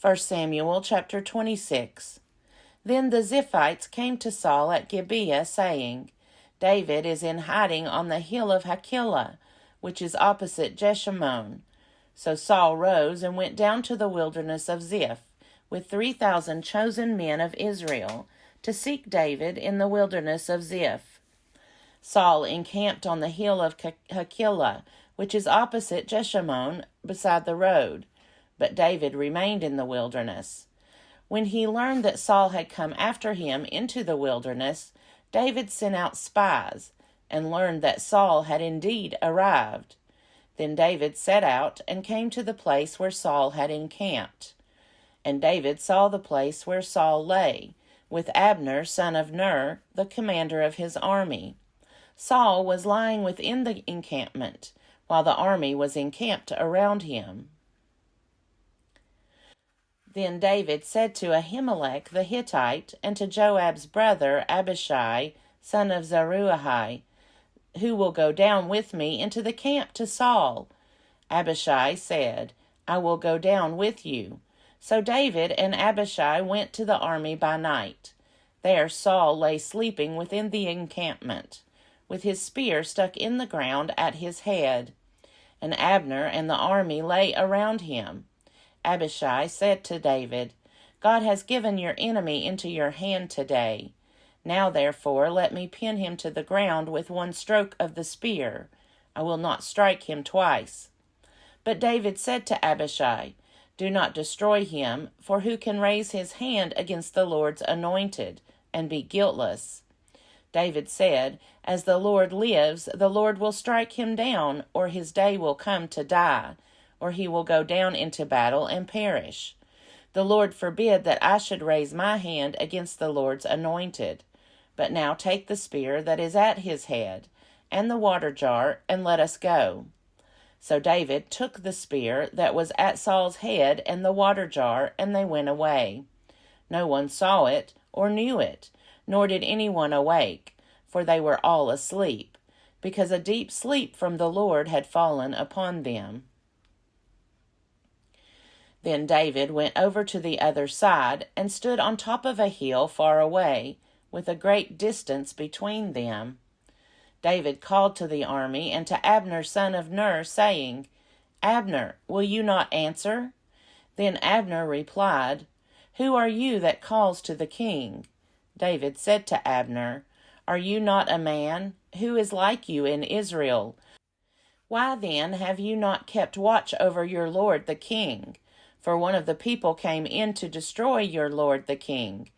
1 Samuel chapter 26. Then the Ziphites came to Saul at Gibeah, saying, David is in hiding on the hill of Hachilah, which is opposite Jeshimon. So Saul rose and went down to the wilderness of Ziph, with 3,000 chosen men of Israel, to seek David in the wilderness of Ziph. Saul encamped on the hill of Hachilah, which is opposite Jeshimon, beside the road. But David remained in the wilderness. When he learned that Saul had come after him into the wilderness, David sent out spies, and learned that Saul had indeed arrived. Then David set out and came to the place where Saul had encamped. And David saw the place where Saul lay, with Abner son of Ner, the commander of his army. Saul was lying within the encampment, while the army was encamped around him. Then David said to Ahimelech the Hittite, and to Joab's brother Abishai, son of Zeruiah, who will go down with me into the camp to Saul? Abishai said, I will go down with you. So David and Abishai went to the army by night. There Saul lay sleeping within the encampment, with his spear stuck in the ground at his head. And Abner and the army lay around him. Abishai said to David, God has given your enemy into your hand today. Now therefore let me pin him to the ground with one stroke of the spear. I will not strike him twice. But David said to Abishai, Do not destroy him, for who can raise his hand against the Lord's anointed, and be guiltless? David said, As the Lord lives, the Lord will strike him down, or his day will come to die, or he will go down into battle and perish. The Lord forbid that I should raise my hand against the Lord's anointed. But now take the spear that is at his head, and the water jar, and let us go. So David took the spear that was at Saul's head and the water jar, and they went away. No one saw it or knew it, nor did anyone awake, for they were all asleep, because a deep sleep from the Lord had fallen upon them. Then David went over to the other side and stood on top of a hill far away, with a great distance between them. David called to the army and to Abner son of Ner, saying, Abner, will you not answer? Then Abner replied, Who are you that calls to the king? David said to Abner, Are you not a man? Who is like you in Israel? Why then have you not kept watch over your lord the king? For one of the people came in to destroy your lord the king.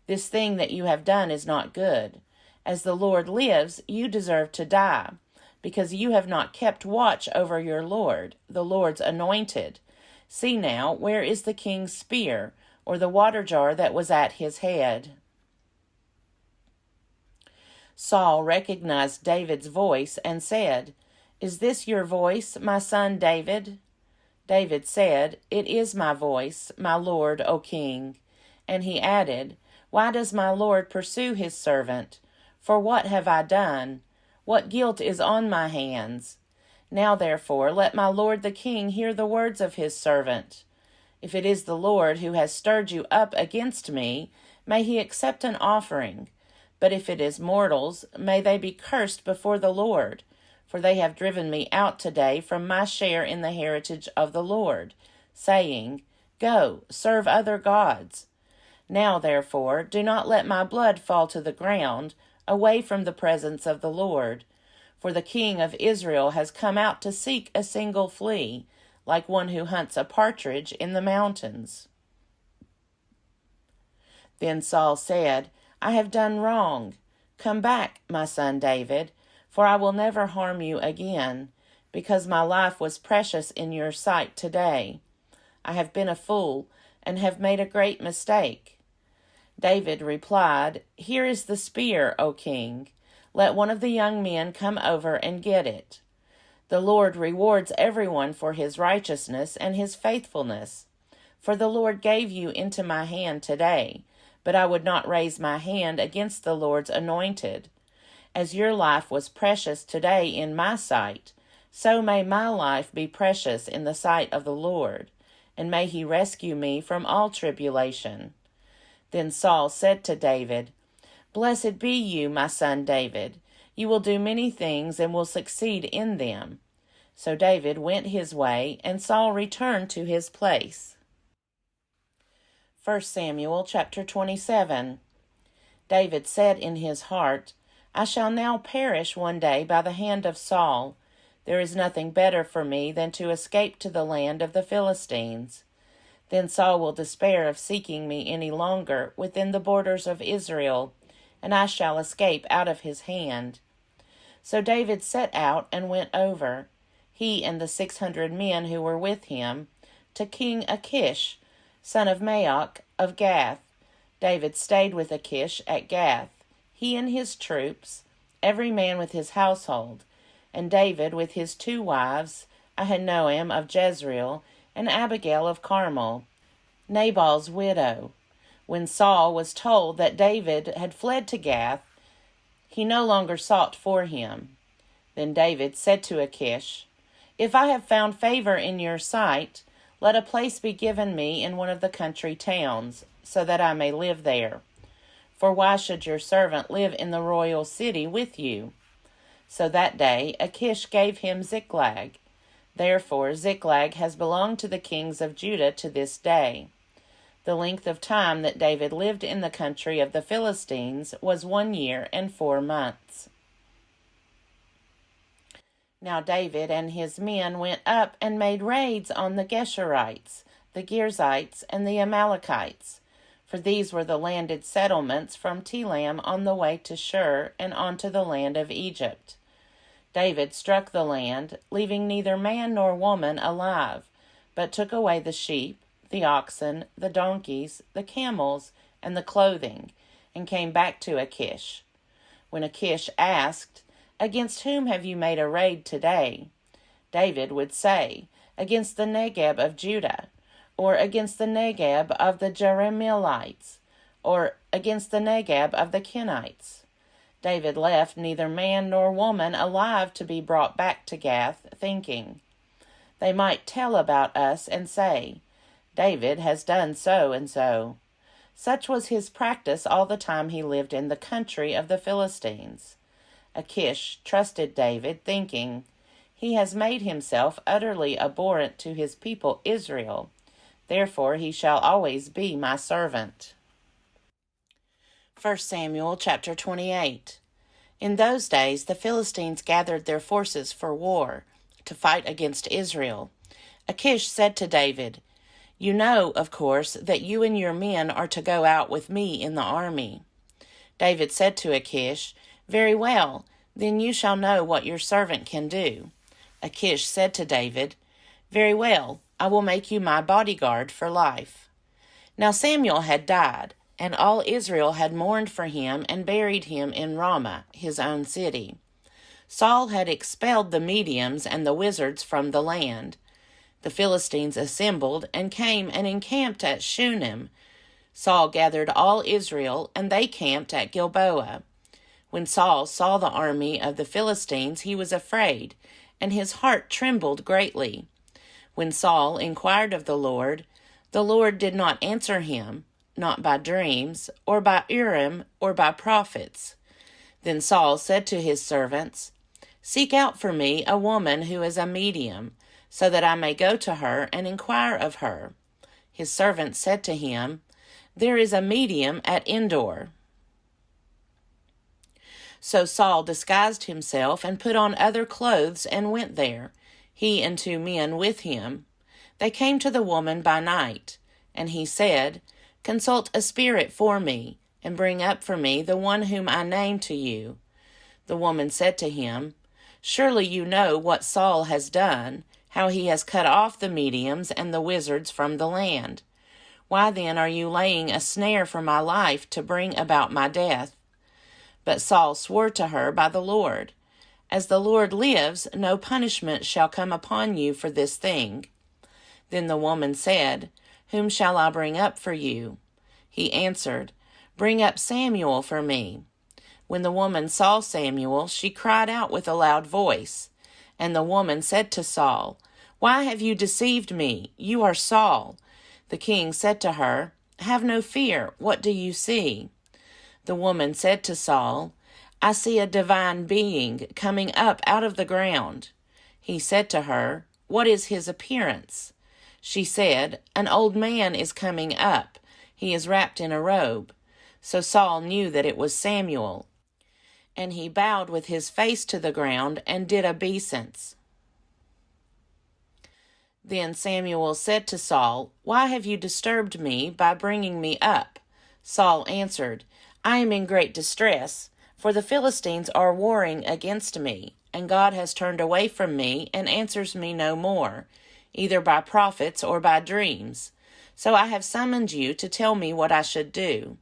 This thing that you have done is not good. As the Lord lives, you deserve to die, because you have not kept watch over your lord, the Lord's anointed. See now, where is the king's spear, or the water jar that was at his head? Saul recognized David's voice and said, Is this your voice, my son David? David said, It is my voice, my lord, O king. And he added, Why does my lord pursue his servant? For what have I done? What guilt is on my hands? Now therefore let my lord the king hear the words of his servant. If it is the Lord who has stirred you up against me, may he accept an offering. But if it is mortals, may they be cursed before the Lord. For they have driven me out today from my share in the heritage of the Lord, saying, Go, serve other gods. Now, therefore, do not let my blood fall to the ground, away from the presence of the Lord. For the king of Israel has come out to seek a single flea, like one who hunts a partridge in the mountains. Then Saul said, I have done wrong. Come back, my son David, for I will never harm you again, because my life was precious in your sight today. I have been a fool, and have made a great mistake. David replied, Here is the spear, O king. Let one of the young men come over and get it. The Lord rewards everyone for his righteousness and his faithfulness. For the Lord gave you into my hand today, but I would not raise my hand against the Lord's anointed. As your life was precious today in my sight, so may my life be precious in the sight of the Lord. and may he rescue me from all tribulation." Then Saul said to David, "Blessed be you, my son David. You will do many things and will succeed in them." So David went his way, and Saul returned to his place. 1 Samuel chapter 27. David said in his heart, "I shall now perish one day by the hand of Saul. There is nothing better for me than to escape to the land of the Philistines. Then Saul will despair of seeking me any longer within the borders of Israel, and I shall escape out of his hand." So David set out and went over, he and the 600 men who were with him, to King Achish, son of Maoch of Gath. David stayed with Achish at Gath, he and his troops, every man with his household, and David with his 2 wives, Ahinoam of Jezreel and Abigail of Carmel, Nabal's widow. When Saul was told that David had fled to Gath, he no longer sought for him. Then David said to Achish, "If I have found favor in your sight, let a place be given me in one of the country towns, so that I may live there. For why should your servant live in the royal city with you?" So that day Achish gave him Ziklag. Therefore Ziklag has belonged to the kings of Judah to this day. The length of time that David lived in the country of the Philistines was 1 year and 4 months. Now David and his men went up and made raids on the Geshurites, the Girzites, and the Amalekites, for these were the landed settlements from Telam on the way to Shur and onto the land of Egypt. David struck the land, leaving neither man nor woman alive, but took away the sheep, the oxen, the donkeys, the camels, and the clothing, and came back to Achish. When Achish asked, "Against whom have you made a raid today?" David would say, "Against the Negeb of Judah," or "Against the Negeb of the Jerahmeelites," or "Against the Negeb of the Kenites." David left neither man nor woman alive to be brought back to Gath, thinking, "They might tell about us and say, 'David has done so and so.'" Such was his practice all the time he lived in the country of the Philistines. Achish trusted David, thinking, "He has made himself utterly abhorrent to his people Israel. Therefore he shall always be my servant." 1 Samuel chapter 28. In those days the Philistines gathered their forces for war, to fight against Israel. Achish said to David, "You know, of course, that you and your men are to go out with me in the army." David said to Achish, "Very well, then you shall know what your servant can do." Achish said to David, "Very well, I will make you my bodyguard for life." Now Samuel had died, and all Israel had mourned for him and buried him in Ramah, his own city. Saul had expelled the mediums and the wizards from the land. The Philistines assembled and came and encamped at Shunem. Saul gathered all Israel, and they camped at Gilboa. When Saul saw the army of the Philistines, he was afraid, and his heart trembled greatly. When Saul inquired of the Lord did not answer him, not by dreams, or by Urim, or by prophets. Then Saul said to his servants, "Seek out for me a woman who is a medium, so that I may go to her and inquire of her." His servants said to him, "There is a medium at Endor." So Saul disguised himself and put on other clothes and went there, he and 2 men with him. They came to the woman by night, and he said, "Consult a spirit for me, and bring up for me the one whom I name to you." The woman said to him, "Surely you know what Saul has done, how he has cut off the mediums and the wizards from the land. Why then are you laying a snare for my life to bring about my death?" But Saul swore to her by the Lord, "As the Lord lives, no punishment shall come upon you for this thing." Then the woman said, "Whom shall I bring up for you?" He answered, "Bring up Samuel for me." When the woman saw Samuel, she cried out with a loud voice. And the woman said to Saul, Why have you deceived me? You are Saul. The king said to her, Have no fear. What do you see? The woman said to Saul, I see a divine being coming up out of the ground. He said to her, What is his appearance? She said, An old man is coming up. He is wrapped in a robe. So Saul knew that it was Samuel. And he bowed with his face to the ground and did obeisance. Then Samuel said to Saul, Why have you disturbed me by bringing me up? Saul answered, I am in great distress, for the Philistines are warring against me, and God has turned away from me and answers me no more, either by prophets or by dreams. So I have summoned you to tell me what I should do.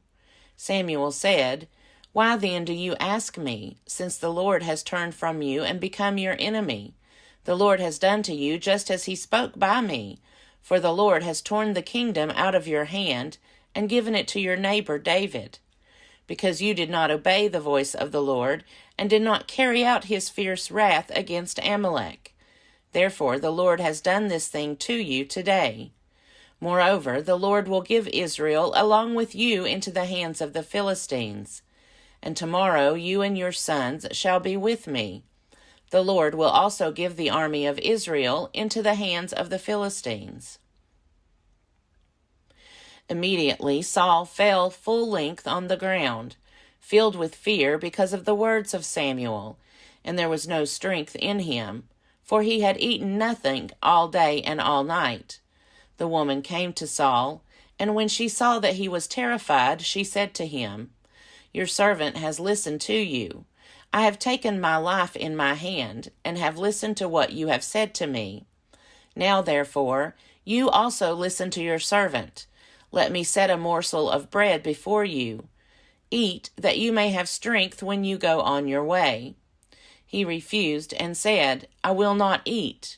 Samuel said, Why then do you ask me, since the Lord has turned from you and become your enemy? The Lord has done to you just as he spoke by me, for the Lord has torn the kingdom out of your hand and given it to your neighbor David, because you did not obey the voice of the Lord and did not carry out his fierce wrath against Amalek. Therefore the Lord has done this thing to you today. Moreover, the Lord will give Israel along with you into the hands of the Philistines. And tomorrow you and your sons shall be with me. The Lord will also give the army of Israel into the hands of the Philistines. Immediately Saul fell full length on the ground, filled with fear because of the words of Samuel, and there was no strength in him, for he had eaten nothing all day and all night. The woman came to Saul, and when she saw that he was terrified, she said to him, Your servant has listened to you. I have taken my life in my hand, and have listened to what you have said to me. Now, therefore, you also listen to your servant. Let me set a morsel of bread before you. Eat, that you may have strength when you go on your way. He refused and said, I will not eat.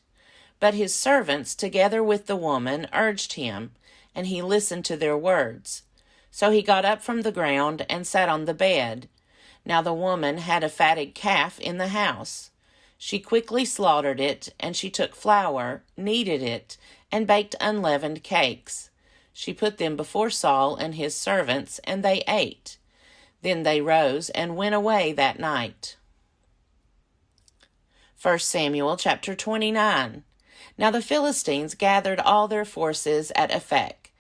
But his servants, together with the woman, urged him, and he listened to their words. So he got up from the ground and sat on the bed. Now the woman had a fatted calf in the house. She quickly slaughtered it, and she took flour, kneaded it, and baked unleavened cakes. She put them before Saul and his servants, and they ate. Then they rose and went away that night. 1 Samuel chapter 29. Now the Philistines gathered all their forces at Aphek,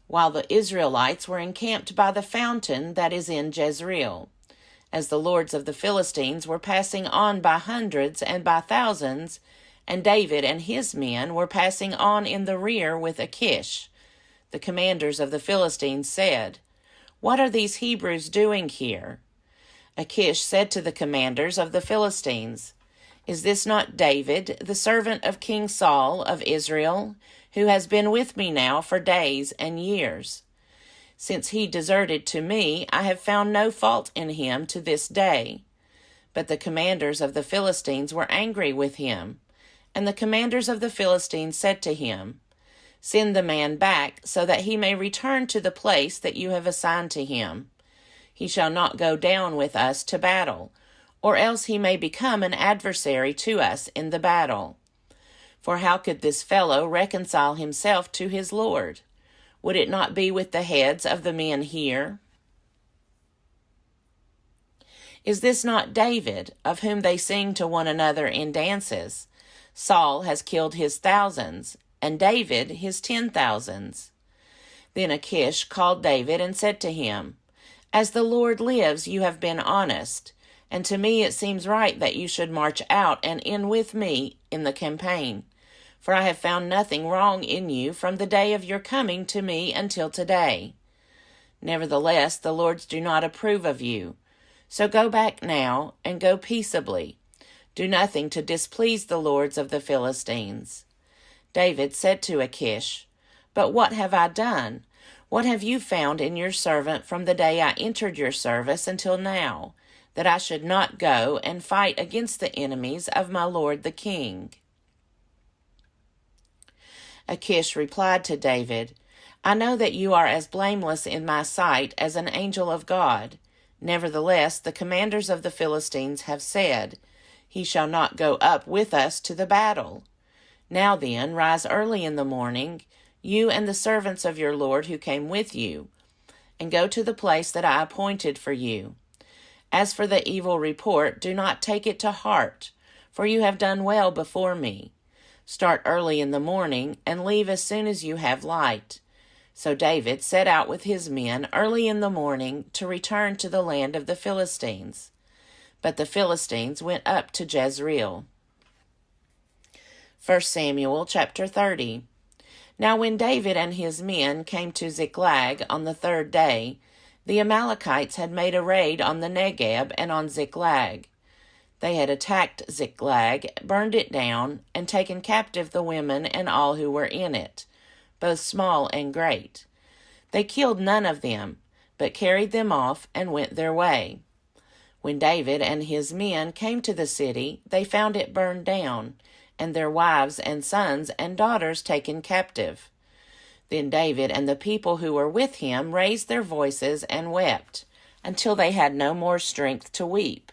while the Israelites were encamped by the fountain that is in Jezreel. As the lords of the Philistines were passing on by hundreds and by thousands, and David and his men were passing on in the rear with Achish, the commanders of the Philistines said, What are these Hebrews doing here? Achish said to the commanders of the Philistines, Is this not David, the servant of King Saul of Israel, who has been with me now for days and years? Since he deserted to me, I have found no fault in him to this day. But the commanders of the Philistines were angry with him, and the commanders of the Philistines said to him, Send the man back, so that he may return to the place that you have assigned to him. He shall not go down with us to battle, or else he may become an adversary to us in the battle. For how could this fellow reconcile himself to his Lord? Would it not be with the heads of the men here? Is this not David, of whom they sing to one another in dances? Saul has killed his thousands, and David his 10,000s. Then Achish called David and said to him, As the Lord lives, you have been honest, and to me it seems right that you should march out and in with me in the campaign. For I have found nothing wrong in you from the day of your coming to me until today. Nevertheless, the lords do not approve of you. So go back now, and go peaceably. Do nothing to displease the lords of the Philistines. David said to Achish, But what have I done? What have you found in your servant from the day I entered your service until now, that I should not go and fight against the enemies of my lord the king? Achish replied to David, I know that you are as blameless in my sight as an angel of God. Nevertheless, the commanders of the Philistines have said, He shall not go up with us to the battle. Now then, rise early in the morning, you and the servants of your Lord who came with you, and go to the place that I appointed for you. As for the evil report, do not take it to heart, for you have done well before me. Start early in the morning, and leave as soon as you have light." So David set out with his men early in the morning to return to the land of the Philistines. But the Philistines went up to Jezreel. 1 Samuel chapter 30. Now when David and his men came to Ziklag on the third day, the Amalekites had made a raid on the Negeb and on Ziklag. They had attacked Ziklag, burned it down, and taken captive the women and all who were in it, both small and great. They killed none of them, but carried them off and went their way. When David and his men came to the city, they found it burned down, and their wives and sons and daughters taken captive. Then David and the people who were with him raised their voices and wept, until they had no more strength to weep.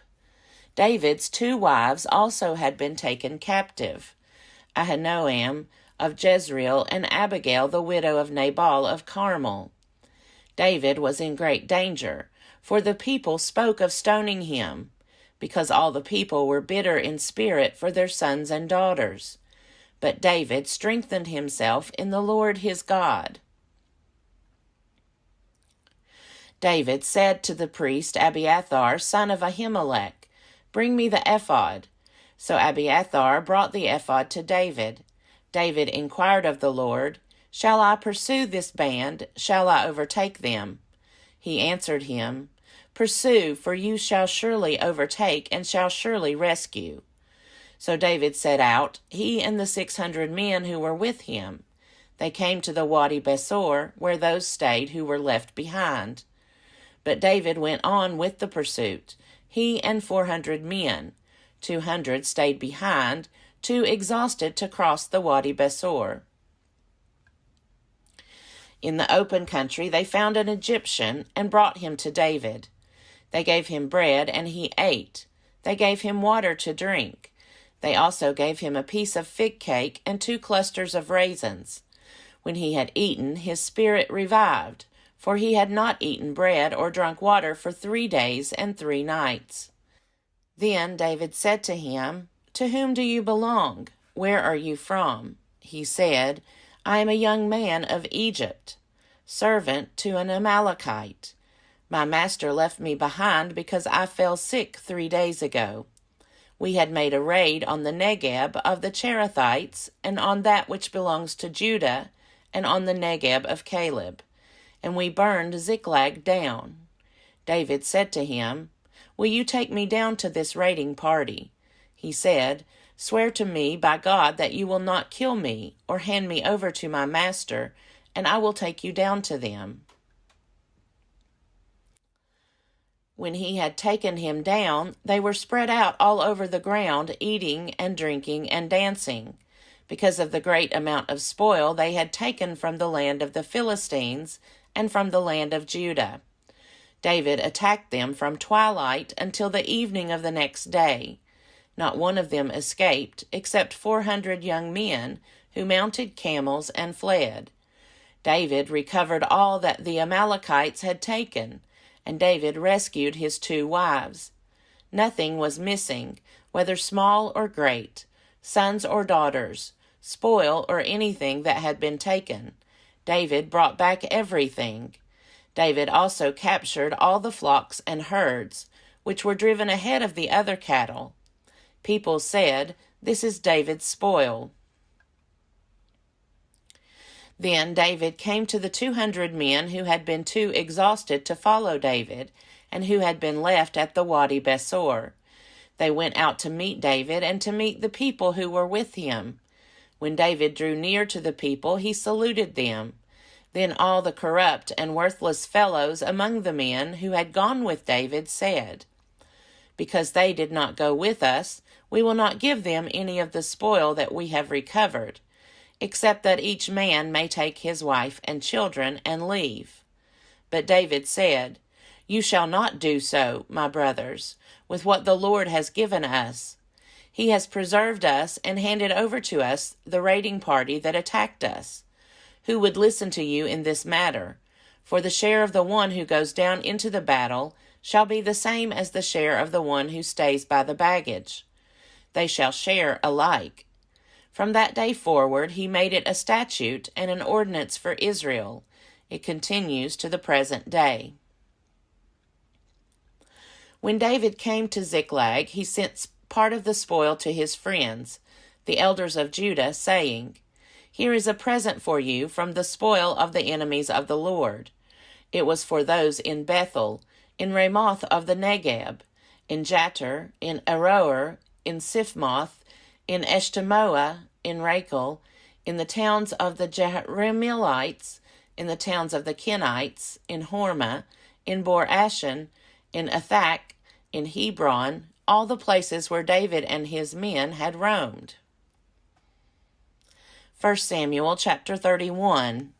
David's 2 wives also had been taken captive, Ahinoam of Jezreel and Abigail the widow of Nabal of Carmel. David was in great danger, for the people spoke of stoning him, because all the people were bitter in spirit for their sons and daughters. But David strengthened himself in the Lord his God. David said to the priest Abiathar, son of Ahimelech, "Bring me the ephod." So Abiathar brought the ephod to David. David inquired of the Lord, "Shall I pursue this band? Shall I overtake them?" He answered him, "Pursue, for you shall surely overtake and shall surely rescue." So David set out, he and the 600 men who were with him. They came to the Wadi Besor, where those stayed who were left behind. But David went on with the pursuit, he and 400 men. 200 stayed behind, too exhausted to cross the Wadi Besor. In the open country they found an Egyptian and brought him to David. They gave him bread, and he ate. They gave him water to drink. They also gave him a piece of fig cake and 2 clusters of raisins. When he had eaten, his spirit revived, for he had not eaten bread or drunk water for 3 days and 3 nights. Then David said to him, "To whom do you belong? Where are you from?" He said, "I am a young man of Egypt, servant to an Amalekite. My master left me behind because I fell sick 3 days ago. We had made a raid on the Negeb of the Cherethites, and on that which belongs to Judah, and on the Negeb of Caleb, and we burned Ziklag down." David said to him, "Will you take me down to this raiding party?" He said, "Swear to me by God that you will not kill me or hand me over to my master, and I will take you down to them." When he had taken him down, they were spread out all over the ground, eating and drinking and dancing, because of the great amount of spoil they had taken from the land of the Philistines and from the land of Judah. David attacked them from twilight until the evening of the next day. Not one of them escaped, except 400 young men who mounted camels and fled. David recovered all that the Amalekites had taken, and David rescued his 2 wives. Nothing was missing, whether small or great, sons or daughters, spoil or anything that had been taken. David brought back everything. David also captured all the flocks and herds, which were driven ahead of the other cattle. People said, "This is David's spoil." Then David came to the 200 men who had been too exhausted to follow David, and who had been left at the Wadi Besor. They went out to meet David and to meet the people who were with him. When David drew near to the people, he saluted them. Then all the corrupt and worthless fellows among the men who had gone with David said, "Because they did not go with us, we will not give them any of the spoil that we have recovered, except that each man may take his wife and children and leave." But David said, "You shall not do so, my brothers, with what the Lord has given us." He has preserved us and handed over to us the raiding party that attacked us. Who would listen to you in this matter? For the share of the one who goes down into the battle shall be the same as the share of the one who stays by the baggage. They shall share alike. From that day forward he made it a statute and an ordinance for Israel. It continues to the present day. When David came to Ziklag, he sent part of the spoil to his friends, the elders of Judah, saying, Here is a present for you from the spoil of the enemies of the Lord. It was for those in Bethel, in Ramoth of the Negeb, in Jatir, in Aroer, in Siphmoth, in Eshtemoa, in Rachel, in the towns of the Jerahmeelites, in the towns of the Kenites, in Hormah, in Bor-Ashan, in Athak, in Hebron, all the places where David and his men had roamed. 1 Samuel chapter 31.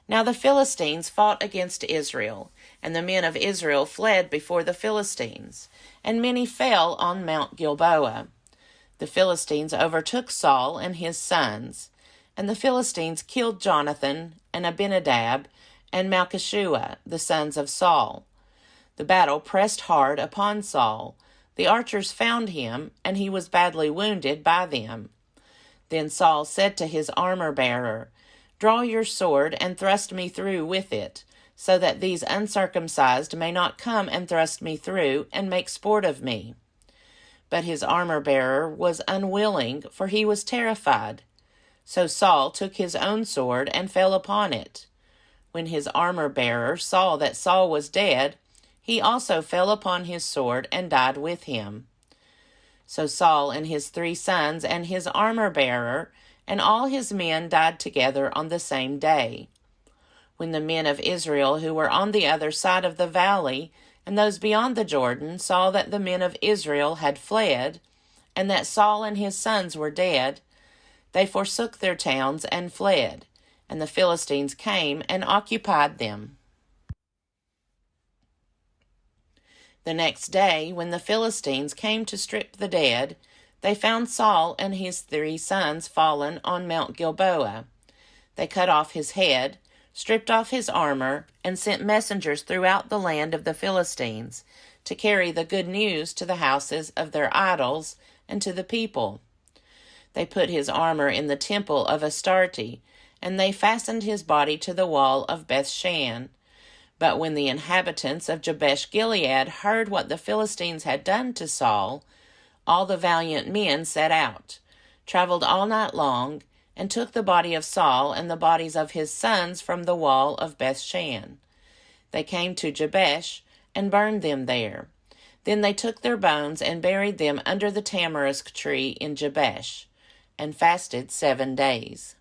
Now the Philistines fought against Israel, and the men of Israel fled before the Philistines, and many fell on Mount Gilboa. The Philistines overtook Saul and his sons, and the Philistines killed Jonathan and Abinadab and Malchishua, the sons of Saul. The battle pressed hard upon Saul. The archers found him, and he was badly wounded by them. Then Saul said to his armor-bearer, Draw your sword and thrust me through with it, so that these uncircumcised may not come and thrust me through and make sport of me. But his armor-bearer was unwilling, for he was terrified. So Saul took his own sword and fell upon it. When his armor-bearer saw that Saul was dead, he also fell upon his sword and died with him. So Saul and his 3 sons and his armor-bearer and all his men died together on the same day. When the men of Israel who were on the other side of the valley and those beyond the Jordan saw that the men of Israel had fled, and that Saul and his sons were dead, they forsook their towns and fled, and the Philistines came and occupied them. The next day, when the Philistines came to strip the dead, they found Saul and his 3 sons fallen on Mount Gilboa. They cut off his head, stripped off his armor, and sent messengers throughout the land of the Philistines to carry the good news to the houses of their idols and to the people. They put his armor in the temple of Astarte, and they fastened his body to the wall of Bethshan. But when the inhabitants of Jabesh-Gilead heard what the Philistines had done to Saul, all the valiant men set out, traveled all night long, and took the body of Saul and the bodies of his sons from the wall of Bethshan. They came to Jabesh and burned them there. Then they took their bones and buried them under the tamarisk tree in Jabesh, and fasted 7 days.